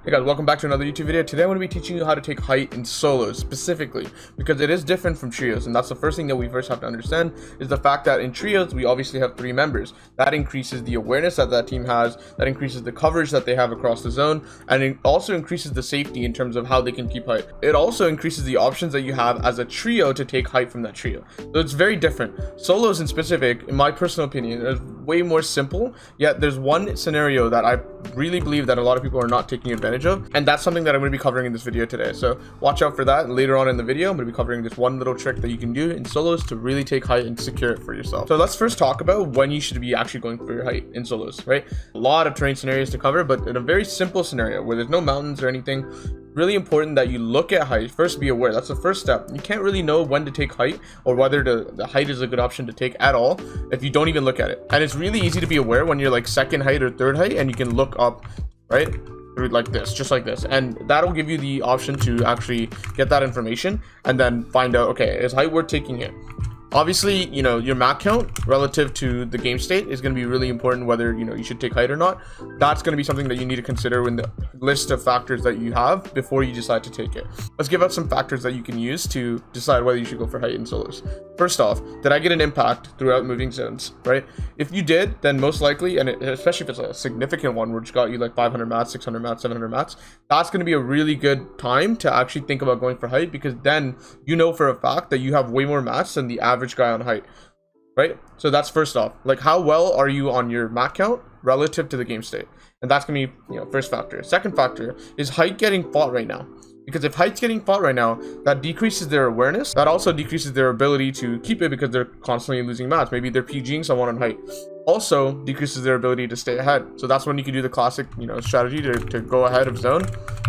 Hey guys, welcome back to another YouTube video. Today I'm going to be teaching you how to take height in solos specifically because it is different from trios, and that's the first thing that we first have to understand is the fact that in trios we obviously have 3 members. That increases the awareness that team has, that increases the coverage that they have across the zone, and it also increases the safety in terms of how they can keep height. It also increases the options that you have as a trio to take height from that trio. So it's very different. Solos in specific, in my personal opinion, is way more simple, yet there's one scenario that I really believe that a lot of people are not taking advantage of, and that's something that I'm going to be covering in this video today. So watch out for that. Later on in the video I'm going to be covering this one little trick that you can do in solos to really take height and secure it for yourself. So let's first talk about when you should be actually going for your height in solos, right? A lot of terrain scenarios to cover, but in a very simple scenario where there's no mountains or anything, really important that you look at height. First, be aware. That's the first step. You can't really know when to take height or whether the height is a good option to take at all if you don't even look at it. And it's really easy to be aware when you're like second height or third height and you can look up, right, like this, just like this, and that'll give you the option to actually get that information and then find out, okay, is height worth taking it? Obviously, you know, your mat count relative to the game state is going to be really important, whether, you know, you should take height or not. That's going to be something that you need to consider in the list of factors that you have before you decide to take it. Let's give out some factors that you can use to decide whether you should go for height in solos. First off, did I get an impact throughout moving zones, right? If you did, then most likely, and especially if it's a significant one which got you like 500 mats, 600 mats, 700 mats, that's going to be a really good time to actually think about going for height, because then you know for a fact that you have way more mats than the average guy on height, right? So that's first off, like, how well are you on your mat count relative to the game state? And that's gonna be, you know, first factor. Second factor is height getting fought right now, because if height's getting fought right now, that decreases their awareness. That also decreases their ability to keep it because they're constantly losing mats. Maybe they're PGing someone on height. Also decreases their ability to stay ahead. So that's when you can do the classic, you know, strategy to go ahead of zone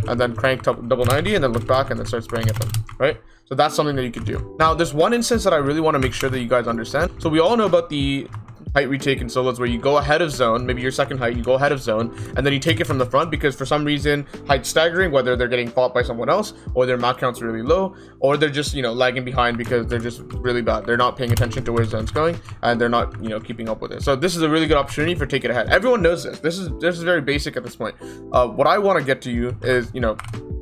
and then crank double 90 and then look back and then start spraying at them, right? So that's something that you could do. Now, there's one instance that I really want to make sure that you guys understand. So we all know about the height retake in solos where you go ahead of zone, maybe your second height, you go ahead of zone, and then you take it from the front because for some reason height's staggering, whether they're getting fought by someone else or their mat count's really low, or they're just, you know, lagging behind because they're just really bad. They're not paying attention to where zone's going and they're not, you know, keeping up with it. So this is a really good opportunity for take it ahead. Everyone knows this. This is very basic at this point. What I want to get to you is, you know,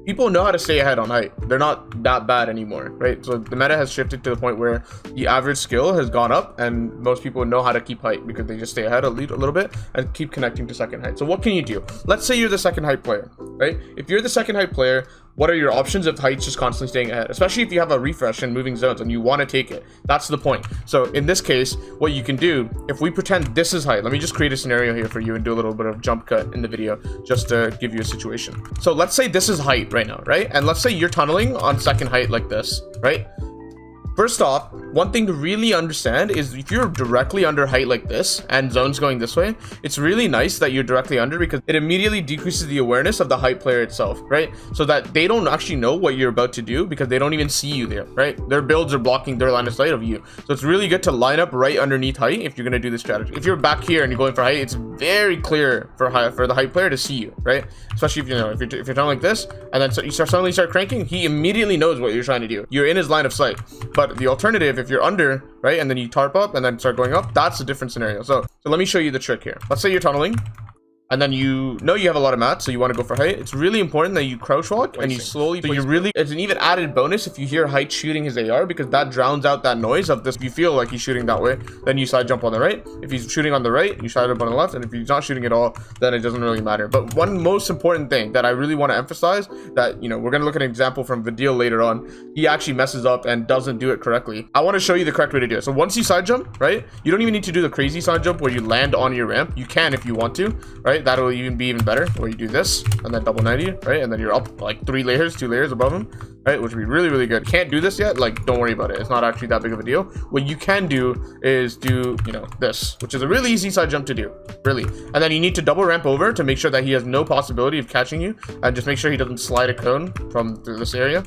people know how to stay ahead on height. They're not that bad anymore, right? So the meta has shifted to the point where the average skill has gone up and most people know how to keep height because they just stay ahead a little bit and keep connecting to second height. So what can you do? Let's say you're the second height player, right? If you're the second height player, what are your options if height's just constantly staying ahead? Especially if you have a refresh in moving zones and you want to take it. That's the point. So in this case, what you can do, if we pretend this is height, let me just create a scenario here for you and do a little bit of jump cut in the video just to give you a situation. So let's say this is height right now, right? And let's say you're tunneling on second height like this, right? First off, one thing to really understand is if you're directly under height like this and zone's going this way, it's really nice that you're directly under because it immediately decreases the awareness of the height player itself, right? So that they don't actually know what you're about to do because they don't even see you there, right? Their builds are blocking their line of sight of you. So it's really good to line up right underneath height if you're going to do this strategy. If you're back here and you're going for height, it's very clear for the height player to see you, right? Especially if, you know, if you're tunneling like this and then you suddenly start cranking, he immediately knows what you're trying to do. You're in his line of sight. But the alternative, if you're under, right, and then you tarp up and then start going up, that's a different scenario. So let me show you the trick here. Let's say you're tunneling and then you know you have a lot of mats, so you want to go for height. It's really important that you crouch walk and you slowly, so you really, it's an even added bonus if you hear height shooting his AR because that drowns out that noise of this. If you feel like he's shooting that way, then you side jump on the right. If he's shooting on the right, you side up on the left, and if he's not shooting at all, then it doesn't really matter. But one most important thing that I really want to emphasize that, you know, we're going to look at an example from Vidil later on. He actually messes up and doesn't do it correctly. I want to show you the correct way to do it. So once you side jump, right, you don't even need to do the crazy side jump where you land on your ramp. You can if you want to, right? That'll even be even better, where you do this and then double 90, right? And then you're up like 2 layers above him, right? Which would be really, really good. Can't do this yet, like, don't worry about it. It's not actually that big of a deal. What you can do is do, you know, this, which is a really easy side jump to do, really. And then you need to double ramp over to make sure that he has no possibility of catching you, and just make sure he doesn't slide a cone from through this area.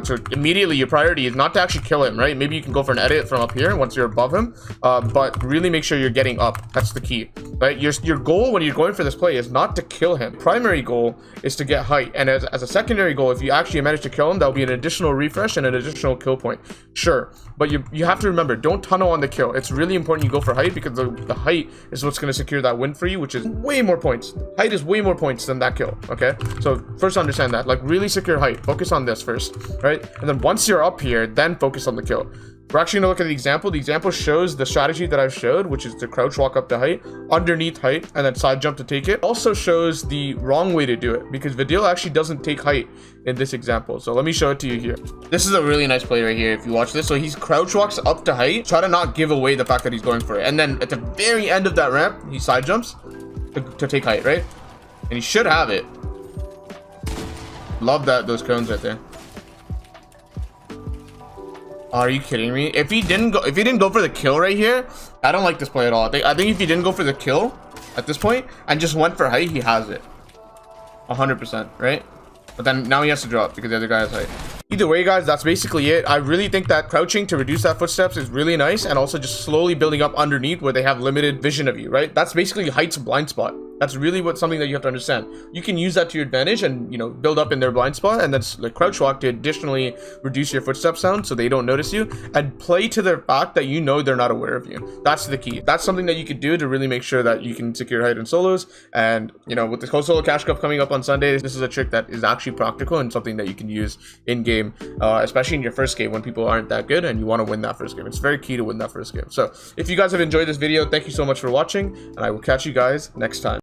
So immediately your priority is not to actually kill him, right? Maybe you can go for an edit from up here once you're above him, but really make sure you're getting up. That's the key, right? Your goal when you're going for this play is not to kill him. Primary goal is to get height, and as a secondary goal, if you actually manage to kill him, that'll be an additional refresh and an additional kill point. Sure, but you have to remember, don't tunnel on the kill. It's really important you go for height, because the height is what's going to secure that win for you, which is way more points. Height is way more points than that kill, okay? So first understand that, like, really secure height. Focus on this first, right? And then once you're up here, then focus on the kill. We're actually gonna look at the example. The example shows the strategy that I've showed, which is to crouch walk up to height, underneath height, and then side jump to take it. Also shows the wrong way to do it, because Vidil actually doesn't take height in this example. So let me show it to you here. This is a really nice play right here if you watch this. So he's crouch walks up to height, try to not give away the fact that he's going for it. And then at the very end of that ramp, he side jumps to take height, right? And he should have it. Love that, those cones right there. Are you kidding me? If he didn't go for the kill right here, I don't like this play at all. I think if he didn't go for the kill at this point and just went for height, he has it 100%, right? But then now he has to drop because the other guy has height. Either way, guys, that's basically it. I really think that crouching to reduce that footsteps is really nice, and also just slowly building up underneath where they have limited vision of you, right? That's basically height's blind spot. That's really something that you have to understand. You can use that to your advantage and, you know, build up in their blind spot, and that's the crouch walk to additionally reduce your footstep sound so they don't notice you, and play to their fact that you know they're not aware of you. That's the key. That's something that you could do to really make sure that you can secure height in solos. And, you know, with the solo cash cup coming up on Sunday, this is a trick that is actually practical and something that you can use in game, especially in your first game when people aren't that good and you want to win that first game. It's very key to win that first game. So if you guys have enjoyed this video, thank you so much for watching, and I will catch you guys next time.